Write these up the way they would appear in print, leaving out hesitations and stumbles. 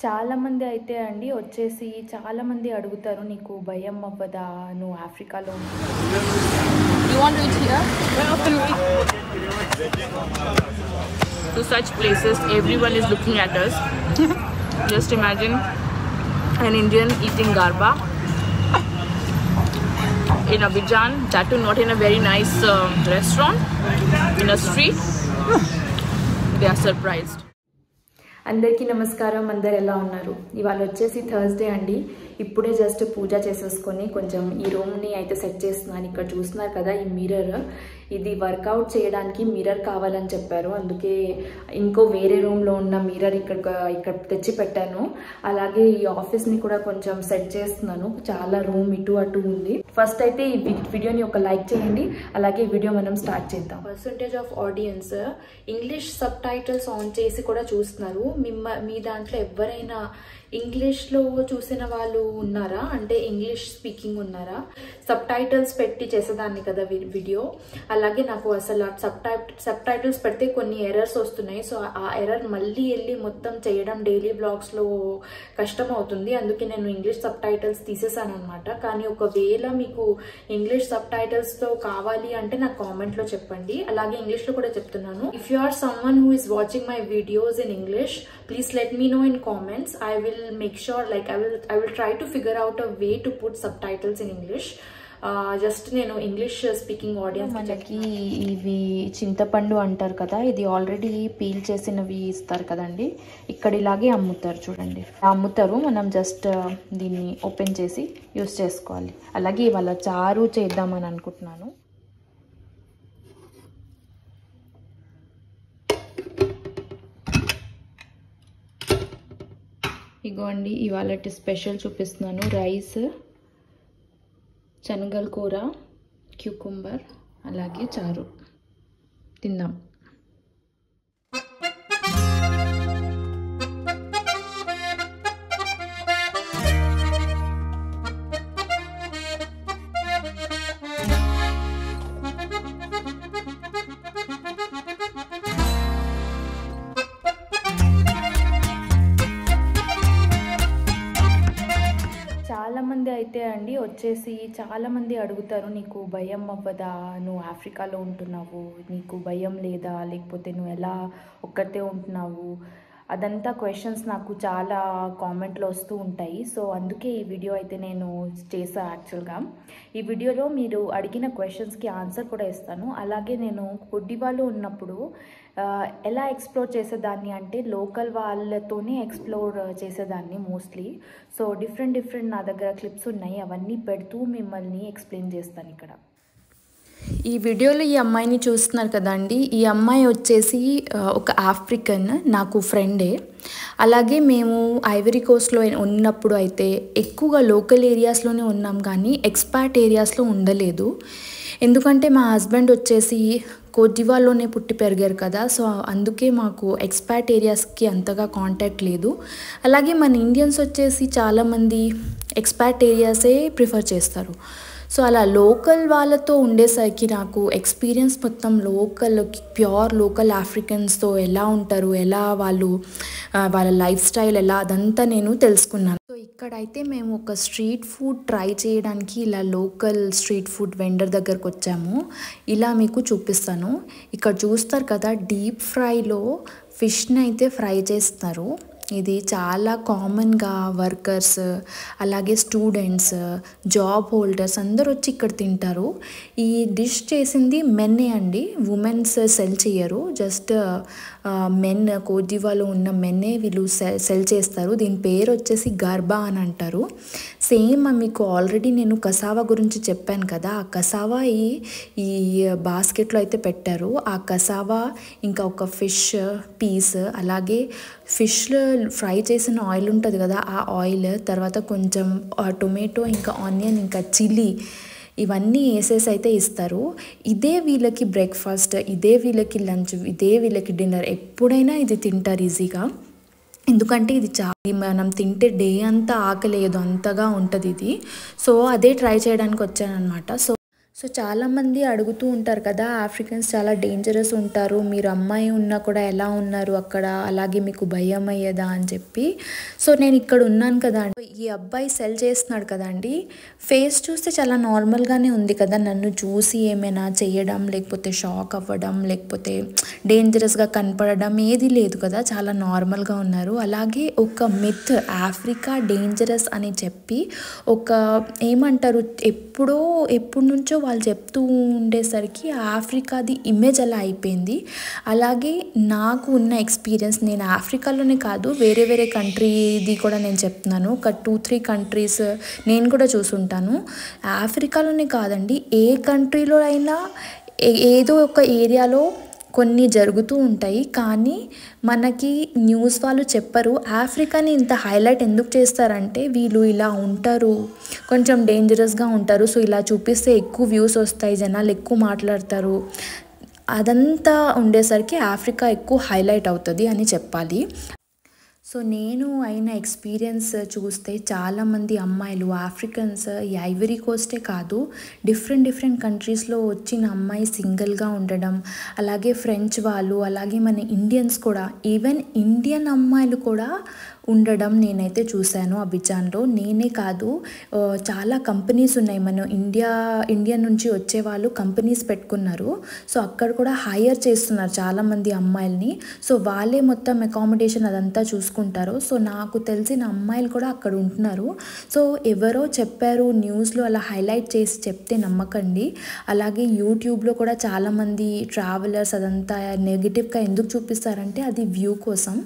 చాలా మంది అయితే అండి వచ్చేసి చాలా మంది అడుగుతారు నీకు భయం అవ్వదా నువ్వు ఆఫ్రికాలో You want to eat here? Where often we eat? To such places, everyone is looking at us. Just imagine an Indian eating garba in Abidjan, that too not in a very nice restaurant, in a street. They are surprised. అందరికీ నమస్కారం. అందరు ఎలా ఉన్నారు? ఇవాళ వచ్చేసి Thursday అండి. ఇప్పుడే just పూజ చేసేసుకొని కొంచెం ఈ రూమ్ని అయితే సెట్ చేస్తున్నాను. ఇక్కడ చూస్తున్నారు కదా ఈ మిర్రర్, ఇది వర్కౌట్ చేయడానికి మిర్రర్ కావాలని చెప్పారు. అందుకే ఇంకో వేరే రూమ్లో ఉన్న మిర్రర్ ఇక్కడ తెచ్చి పెట్టాను. అలాగే ఈ ఆఫీస్ని కూడా కొంచెం సెట్ చేస్తున్నాను. చాలా రూమ్ ఇటు అటు ఉంది. ఫస్ట్ అయితే ఈ వీడియోని ఒక లైక్ చేయండి. అలాగే ఈ వీడియో మనం స్టార్ట్ చేద్దాం. Percentage of audience English sub titles on చేసి కూడా చూస్తున్నారు. మీ దాంట్లో ఎవరైనా ఇంగ్లీష్లో చూసిన వాళ్ళు ఉన్నారా? అంటే ఇంగ్లీష్ స్పీకింగ్ ఉన్నారా? సబ్ టైటిల్స్ పెట్టి చేసేదాన్ని కదా వీడియో. అలాగే నాకు అసలు సబ్ టైటిల్స్ పెడితే కొన్ని ఎర్రర్స్ వస్తున్నాయి. సో ఆ ఎర్రర్ మళ్ళీ వెళ్ళి మొత్తం చేయడం డైలీ బ్లాగ్స్లో కష్టం అవుతుంది. అందుకే నేను ఇంగ్లీష్ సబ్ టైటిల్స్ తీసేసాను అనమాట. కానీ ఒకవేళ మీకు ఇంగ్లీష్ సబ్ టైటిల్స్తో కావాలి అంటే నాకు కామెంట్లో చెప్పండి. అలాగే ఇంగ్లీష్లో కూడా చెప్తున్నాను. If you are someone who is watching my videos in English, please let me know in comments. I will make sure, like I will try to figure out a way to put subtitles in English. Just నేను English speaking audience. మనకి ఇవి చింతపండు అంటారు కదా, ఇది already peel చేసినవి ఇస్తారు కదండి. ఇక్కడ ఇలాగే అమ్ముతారు చూడండి, అమ్ముతారు. మనం జస్ట్ దీన్ని ఓపెన్ చేసి యూస్ చేసుకోవాలి. అలాగే ఇవాళ చారు చేద్దామని అనుకుంటున్నాను. ఇగోండి ఇవాళ స్పెషల్ చూపిస్తున్నాను. రైస్, శనగల కూర, క్యూకుంబర్, అలాగే చారు. తిందాం. చాలామంది అయితే అండి వచ్చేసి చాలామంది అడుగుతారు నీకు భయం అవ్వదా నువ్వు ఆఫ్రికాలో ఉంటున్నావు, నీకు భయం లేదా, లేకపోతే నువ్వు ఎలా ఒక్కటే ఉంటున్నావు, అదంతా క్వశ్చన్స్ నాకు చాలా కామెంట్లో వస్తూ ఉంటాయి. సో అందుకే ఈ వీడియో అయితే నేను చేసా. యాక్చువల్గా ఈ వీడియోలో మీరు అడిగిన క్వశ్చన్స్కి ఆన్సర్ కూడా ఇస్తాను. అలాగే నేను కొద్దివాళ్ళు ఉన్నప్పుడు ఎలా ఎక్స్ప్లోర్ చేసేదాన్ని అంటే లోకల్ వాళ్ళతోనే ఎక్స్ప్లోర్ చేసేదాన్ని మోస్ట్లీ. సో డిఫరెంట్ నా దగ్గర క్లిప్స్ ఉన్నాయి, అవన్నీ పెడుతూ మిమ్మల్ని ఎక్స్ప్లెయిన్ చేస్తాను. ఇక్కడ ఈ వీడియోలో ఈ అమ్మాయిని చూస్తున్నారు కదండి, ఈ అమ్మాయి వచ్చేసి ఒక ఆఫ్రికన్, నాకు ఫ్రెండే. అలాగే మేము ఐవరీ కోస్ట్లో ఉన్నప్పుడు అయితే ఎక్కువగా లోకల్ ఏరియాస్లోనే ఉన్నాం, కానీ ఎక్స్పాట్ ఏరియాస్లో ఉండలేదు. ఎందుకంటే మా హస్బెండ్ వచ్చేసి కోటివాలోనే పుట్టి పెరిగారు కదా, సో అందుకే మాకు ఎక్స్పాట్ ఏరియాస్కి అంతగా కాంటాక్ట్ లేదు. అలాగే మన ఇండియన్స్ వచ్చేసి చాలామంది ఎక్స్పాట్ ఏరియాసే ప్రిఫర్ చేస్తారు. సో అలా లోకల్ వాళ్ళతో ఉండేసరికి నాకు ఎక్స్పీరియన్స్ మొత్తం ప్యూర్ లోకల్ ఆఫ్రికన్స్తో ఎలా ఉంటారు, ఎలా వాళ్ళ లైఫ్ స్టైల్ ఎలా, అదంతా నేను తెలుసుకున్నాను. సో ఇక్కడైతే మేము ఒక స్ట్రీట్ ఫుడ్ ట్రై చేయడానికి ఇలా లోకల్ స్ట్రీట్ ఫుడ్ వెండర్ దగ్గరకు వచ్చాము. ఇలా మీకు చూపిస్తాను. ఇక్కడ చూస్తారు కదా, డీప్ ఫ్రైలో ఫిష్ని అయితే ఫ్రై చేస్తారు. ఇది చాలా కామన్గా వర్కర్స్, అలాగే స్టూడెంట్స్, జాబ్ హోల్డర్స్ అందరూ వచ్చి ఇక్కడ తింటారు. ఈ డిష్ చేసింది మెన్నే అండి, ఉమెన్స్ సెల్ చేయరు. జస్ట్ మెన్, కోజివాలో ఉన్న మెన్నే వీళ్ళు సెల్ చేస్తారు. దీని పేరు వచ్చేసి గర్బా అని అంటారు. సేమ్ మీకు ఆల్రెడీ నేను కసావా గురించి చెప్పాను కదా, ఆ కసావా ఈ బాస్కెట్లో అయితే పెట్టారు. ఆ కసావా ఇంకా ఒక ఫిష్ పీస్, అలాగే ఫిష్ ఫ్రై చేసిన ఆయిల్ ఉంటుంది కదా, ఆ ఆయిల్, తర్వాత కొంచెం టొమాటో, ఇంకా ఆనియన్, ఇంకా చిల్లీ, ఇవన్నీ వేసేసి అయితే ఇస్తారు. ఇదే వీళ్ళకి బ్రేక్ఫాస్ట్, ఇదే వీళ్ళకి లంచ్, ఇదే వీళ్ళకి డిన్నర్. ఎప్పుడైనా ఇది తింటారు ఈజీగా. ఎందుకంటే ఇది చాలా మనం తింటే డే అంతా ఆకలేదు అంతగా ఉంటుంది ఇది. సో అదే ట్రై చేయడానికి వచ్చానమాట. సో చాలామంది అడుగుతూ ఉంటారు కదా, ఆఫ్రికన్స్ చాలా డేంజరస్ ఉంటారు, మీరు అమ్మాయి ఉన్నా కూడా ఎలా ఉన్నారు అక్కడ, అలాగే మీకు భయం అయ్యేదా అని చెప్పి. సో నేను ఇక్కడ ఉన్నాను కదా అండి, ఈ అబ్బాయి సెల్ చేస్తున్నాడు కదండి, ఫేస్ చూస్తే చాలా నార్మల్గానే ఉంది కదా, నన్ను చూసి ఏమైనా చేయడం లేకపోతే షాక్ అవ్వడం లేకపోతే డేంజరస్గా కనపడడం ఏది లేదు కదా, చాలా నార్మల్గా ఉన్నారు. అలాగే ఒక మిత్, ఆఫ్రికా డేంజరస్ అని చెప్పి ఒక ఏమంటారు ఎప్పటి నుంచో వాళ్ళు చెప్తూ ఉండేసరికి ఆఫ్రికాది ఇమేజ్ అలా అయిపోయింది. అలాగే నాకు ఉన్న ఎక్స్పీరియన్స్, నేను ఆఫ్రికాలోనే కాదు వేరే వేరే కంట్రీది కూడా నేను చెప్తున్నాను, ఒక 2-3 కంట్రీస్ నేను కూడా చూసుంటాను. ఆఫ్రికాలోనే కాదండి, ఏ కంట్రీలో అయినా ఏదో ఒక ఏరియాలో కొన్ని జరుగుతూ ఉంటాయి, కానీ మనకి న్యూస్ వాళ్ళు చెప్పరు. ఆఫ్రికాని ఇంత హైలైట్ ఎందుకు చేస్తారంటే, వీళ్ళు ఇలా ఉంటారు, కొంచెం డేంజరస్గా ఉంటారు, సో ఇలా చూపిస్తే ఎక్కువ వ్యూస్ వస్తాయి, జనాలు ఎక్కువ మాట్లాడతారు, అదంతా ఉండేసరికి ఆఫ్రికా ఎక్కువ హైలైట్ అవుతుంది అని చెప్పాలి. సో నేను అయిన ఎక్స్పీరియన్స్ చూస్తే చాలామంది అమ్మాయిలు ఆఫ్రికన్స్, ఈ ఐవరీ కోస్టే కాదు డిఫరెంట్ కంట్రీస్లో వచ్చిన అమ్మాయి సింగిల్గా ఉండడం, అలాగే ఫ్రెంచ్ వాళ్ళు, అలాగే మన ఇండియన్స్ కూడా, ఈవెన్ ఇండియన్ అమ్మాయిలు కూడా ఉండడం నేనైతే చూశాను అబిజాన్లో. నేనే కాదు, చాలా కంపెనీస్ ఉన్నాయి, మన ఇండియా నుంచి వచ్చే వాళ్ళు కంపెనీస్ పెట్టుకున్నారు. సో అక్కడ కూడా హైర్ చేస్తున్నారు చాలామంది అమ్మాయిల్ని, సో వాళ్ళే మొత్తం అకామిడేషన్ అదంతా చూసుకుంటారు. సో నాకు తెలిసిన అమ్మాయిలు కూడా అక్కడ ఉంటున్నారు. సో ఎవరో చెప్పారు న్యూస్లో, అలా హైలైట్ చేసి చెప్తే నమ్మకండి. అలాగే యూట్యూబ్లో కూడా చాలామంది ట్రావెలర్స్ అదంతా నెగిటివ్గా ఎందుకు చూపిస్తారంటే అది వ్యూ కోసం.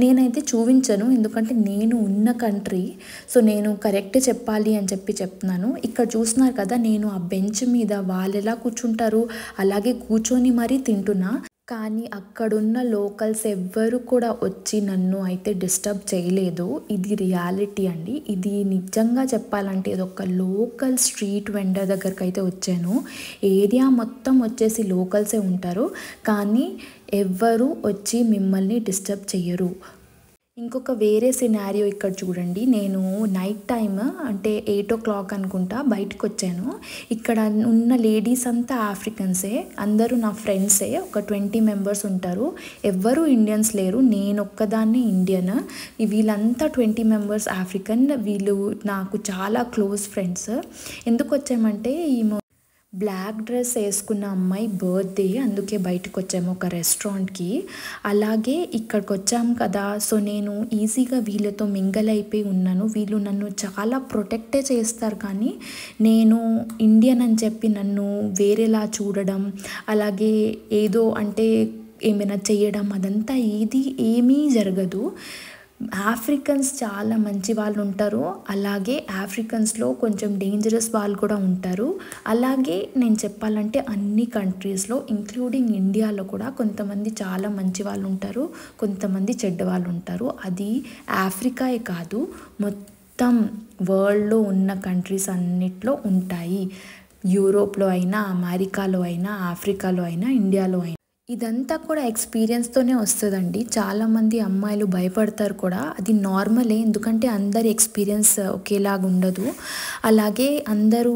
నేనైతే చూపించను, ఎందుకంటే నేను ఉన్న కంట్రీ, సో నేను కరెక్ట్ చెప్పాలి అని చెప్పి చెప్తున్నాను. ఇక్కడ చూస్తున్నారు కదా, నేను ఆ బెంచ్ మీద వాళ్ళు ఎలా కూర్చుంటారు అలాగే కూర్చొని మరీ తింటున్నా, కానీ అక్కడున్న లోకల్స్ ఎవ్వరు కూడా వచ్చి నన్ను అయితే డిస్టర్బ్ చేయలేదు. ఇది రియాలిటీ అండి, ఇది నిజంగా చెప్పాలంటే ఇది ఒక లోకల్ స్ట్రీట్ వెండర్ దగ్గరికి అయితే వచ్చాను. ఏరియా మొత్తం వచ్చేసి లోకల్సే ఉంటారు, కానీ ఎవ్వరు వచ్చి మిమ్మల్ని డిస్టర్బ్ చెయ్యరు. ఇంకొక వేరే సినారియో ఇక్కడ చూడండి, నేను నైట్ టైమ్ అంటే 8 o'clock అనుకుంటా బయటకు వచ్చాను. ఇక్కడ ఉన్న లేడీస్ అంతా ఆఫ్రికన్సే, అందరూ నా ఫ్రెండ్సే, ఒక 20 members ఉంటారు, ఎవ్వరూ ఇండియన్స్ లేరు, నేను ఒక్కదాన్ని ఇండియన్. వీళ్ళంతా 20 members ఆఫ్రికన్, వీళ్ళు నాకు చాలా క్లోజ్ ఫ్రెండ్స్. ఎందుకు వచ్చామంటే ఈ బ్లాక్ డ్రెస్ వేసుకున్న అమ్మాయి బర్త్డే, అందుకే బయటకు వచ్చాము ఒక రెస్టారెంట్కి. అలాగే ఇక్కడికి వచ్చాము కదా, సో నేను ఈజీగా వీళ్ళతో మింగల్ అయిపోయి ఉన్నాను. వీళ్ళు నన్ను చాలా ప్రొటెక్టే చేస్తారు, కానీ నేను ఇండియన్ అని చెప్పి నన్ను వేరేలా చూడడం, అలాగే ఏదో అంటే ఏమైనా చేయడం అదంతా ఏమీ జరగదు. ఆఫ్రికన్స్ చాలా మంచి వాళ్ళు ఉంటారు, అలాగే ఆఫ్రికన్స్లో కొంచెం డేంజరస్ వాళ్ళు కూడా ఉంటారు. అలాగే నేను చెప్పాలంటే అన్ని కంట్రీస్లో ఇంక్లూడింగ్ ఇండియాలో కూడా కొంతమంది చాలా మంచి వాళ్ళు ఉంటారు, కొంతమంది చెడ్డ వాళ్ళు ఉంటారు. అది ఆఫ్రికాయే కాదు, మొత్తం వరల్డ్లో ఉన్న కంట్రీస్ అన్నిట్లో ఉంటాయి. యూరోప్లో అయినా, అమెరికాలో అయినా, ఆఫ్రికాలో అయినా, ఇండియాలో అయినా. ఇదంతా కూడా ఎక్స్పీరియన్స్తోనే వస్తుందండి. చాలామంది అమ్మాయిలు భయపడతారు కూడా, అది నార్మలే, ఎందుకంటే అందరి ఎక్స్పీరియన్స్ ఒకేలాగా ఉండదు. అలాగే అందరూ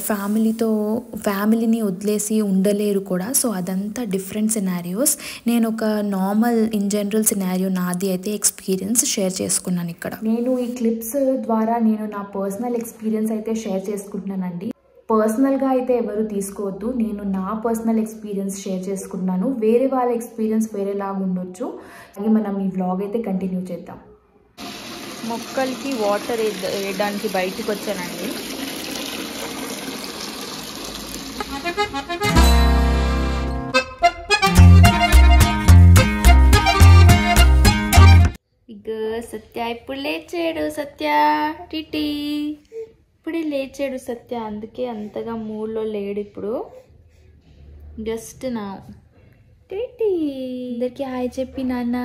ఫ్యామిలీని వదిలేసి ఉండలేరు కూడా. సో అదంతా డిఫరెంట్ సినారియోస్. నేను ఒక నార్మల్ ఇన్ జనరల్ సినారియో నాది అయితే ఎక్స్పీరియన్స్ షేర్ చేసుకున్నాను ఇక్కడ. నేను ఈ క్లిప్స్ ద్వారా నేను నా పర్సనల్ ఎక్స్పీరియన్స్ అయితే షేర్ చేసుకుంటున్నానండి. పర్సనల్గా అయితే ఎవరు తీసుకోవద్దు, నేను నా పర్సనల్ ఎక్స్పీరియన్స్ షేర్ చేసుకున్నాను. వేరే వాళ్ళ ఎక్స్పీరియన్స్ వేరేలాగా ఉండొచ్చు. అలాగే మనం ఈ వ్లాగ్ అయితే కంటిన్యూ చేద్దాం. మొక్కలకి వాటర్ వేయడానికి బయటికి వచ్చానండి. ఇగో సత్య ఇప్పుడు లేచాడు. సత్య టిటి ఇప్పుడే లేచాడు సత్య, అందుకే అంతగా మూడ్లో లేడు ఇప్పుడు. జస్ట్ నా టిటి అందరికి హాయ్ చెప్పి నాన్న.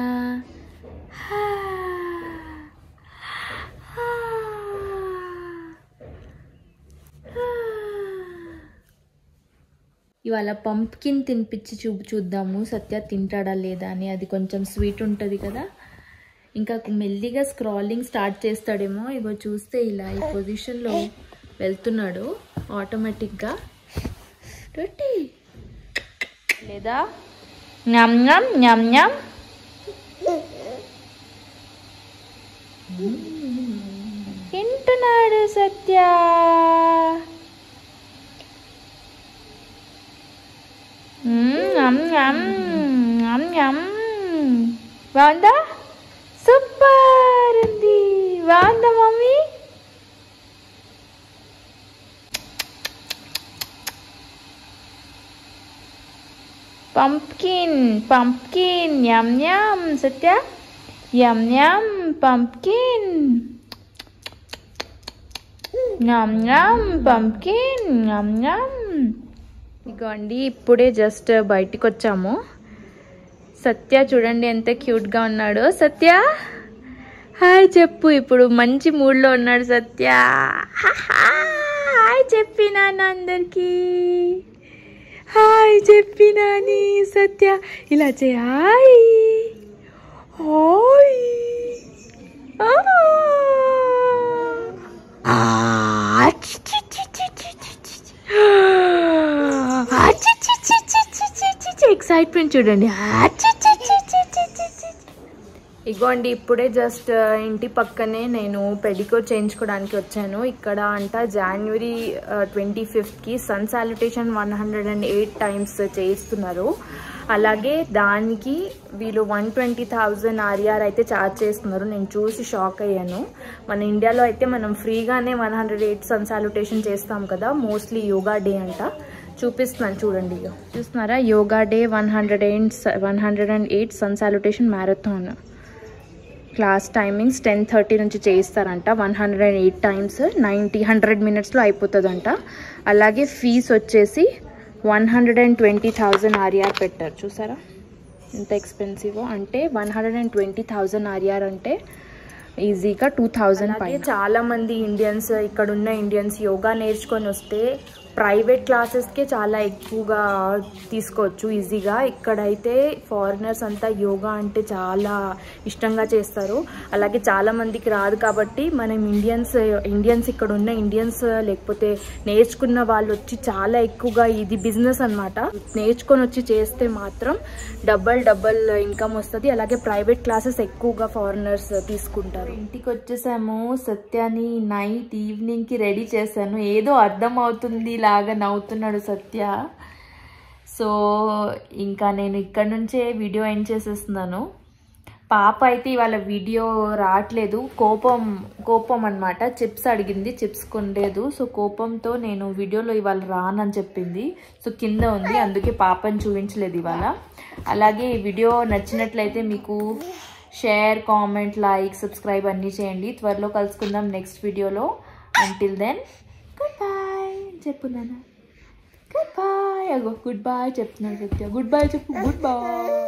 ఇవాళ పంప్కిన్ తినిపించి చూద్దాము సత్య తింటాడా లేదా అని. అది కొంచెం స్వీట్ ఉంటుంది కదా, ఇంకా మెల్లిగా స్క్రాలింగ్ స్టార్ట్ చేస్తాడేమో. ఇగో చూస్తే ఇలా ఈ పొజిషన్లో వెళ్తున్నాడు ఆటోమేటిక్గా. రొట్టి లేదా ఞమ్ ఞమ్ ఞమ్ ఞమ్ తింటున్నాడు సత్య. బాగుందా? సూపర్ ఉంది. బాగుందా మమ్మీ? పంప్కిన్ పంప్కిన్ యమ్ యమ్ సత్య యమ్ యమ్ పంప్కిన్ యమ్ యమ్ పంప్కిన్ యమ్ యమ్. ఇగోండి ఇప్పుడే జస్ట్ బయటికి వచ్చాము. సత్య చూడండి ఎంత క్యూట్గా ఉన్నాడు. సత్య హాయ్ చెప్పు. ఇప్పుడు మంచి మూడ్లో ఉన్నాడు సత్య. హాయ్ చెప్పినాను అందరికీ. హాయ్ చెప్పినాని సత్య. ఇలా చే హాయ్ హాయ్. ఎక్సైట్మెంట్ చూడండి. ఇగోండి ఇప్పుడే జస్ట్ ఇంటి పక్కనే నేను పెడిక్యూర్ చేయించుకోవడానికి వచ్చాను. ఇక్కడ అంట జనవరి 25కి సన్ సాల్యుటేషన్ 108 టైమ్స్ చేయిస్తున్నారు. అలాగే దానికి వీళ్ళు 120,000 RR అయితే ఛార్జ్ చేస్తున్నారు. నేను చూసి షాక్ అయ్యాను. మన ఇండియాలో అయితే మనం ఫ్రీగానే 108 సన్ సాల్యుటేషన్ చేస్తాం కదా, మోస్ట్లీ యోగా డే అంట. చూపిస్తున్నాను చూడండి. చూస్తున్నారా, yoga day 108 sun salutation marathon. Class timings 10:30 నుంచి చేయిస్తారంట. 108 టైమ్స్ 100 మినిట్స్లో అయిపోతుందంట. అలాగే ఫీజు వచ్చేసి 120,000 RR పెట్టారు. చూసారా ఎంత ఎక్స్పెన్సివ్. అంటే 120,000 RR అంటే ఈజీగా 2,000 పైన. చాలామంది ఇండియన్స్, ఇక్కడున్న ఇండియన్స్ యోగా నేర్చుకొని వస్తే ప్రైవేట్ క్లాసెస్కే చాలా ఎక్కువగా తీసుకోవచ్చు ఈజీగా. ఇక్కడైతే ఫారినర్స్ అంతా యోగా అంటే చాలా ఇష్టంగా చేస్తారు. అలాగే చాలామందికి రాదు కాబట్టి మనం ఇండియన్స్ ఇక్కడ ఉన్న ఇండియన్స్ లేకపోతే నేర్చుకున్న వాళ్ళు వచ్చి చాలా ఎక్కువగా, ఇది బిజినెస్ అనమాట, నేర్చుకొని వచ్చి చేస్తే మాత్రం డబల్ ఇన్కమ్ వస్తుంది. అలాగే ప్రైవేట్ క్లాసెస్ ఎక్కువగా ఫారినర్స్ తీసుకుంటారు. ఇంటికి వచ్చేసాము. సత్యాన్ని నైట్ ఈవినింగ్కి రెడీ చేశాను. ఏదో అర్థం అవుతుంది లాగా నవ్వుతున్నాడు సత్య. సో ఇంకా నేను ఇక్కడ నుంచే వీడియో ఎండ్ చేసేస్తున్నాను. పాప అయితే ఇవాళ వీడియో రావట్లేదు. కోపం అనమాట. చిప్స్ అడిగింది, చిప్స్ కొనలేదు. సో కోపంతో నేను వీడియోలో ఇవాళ రానని చెప్పింది. సో కింద ఉంది, అందుకే పాపని చూపించలేదు ఇవాళ. అలాగే ఈ వీడియో నచ్చినట్లయితే మీకు షేర్, కామెంట్, లైక్, సబ్స్క్రైబ్ అన్నీ చేయండి. త్వరలో కలుసుకుందాం నెక్స్ట్ వీడియోలో. అంటిల్ దెన్ గుడ్ బాయ్ చెప్పు నాన్న. Goodbye. అగో గుడ్ బాయ్ చెప్తున్నాడు సత్య. గుడ్ బాయ్ చెప్పు. Good bye.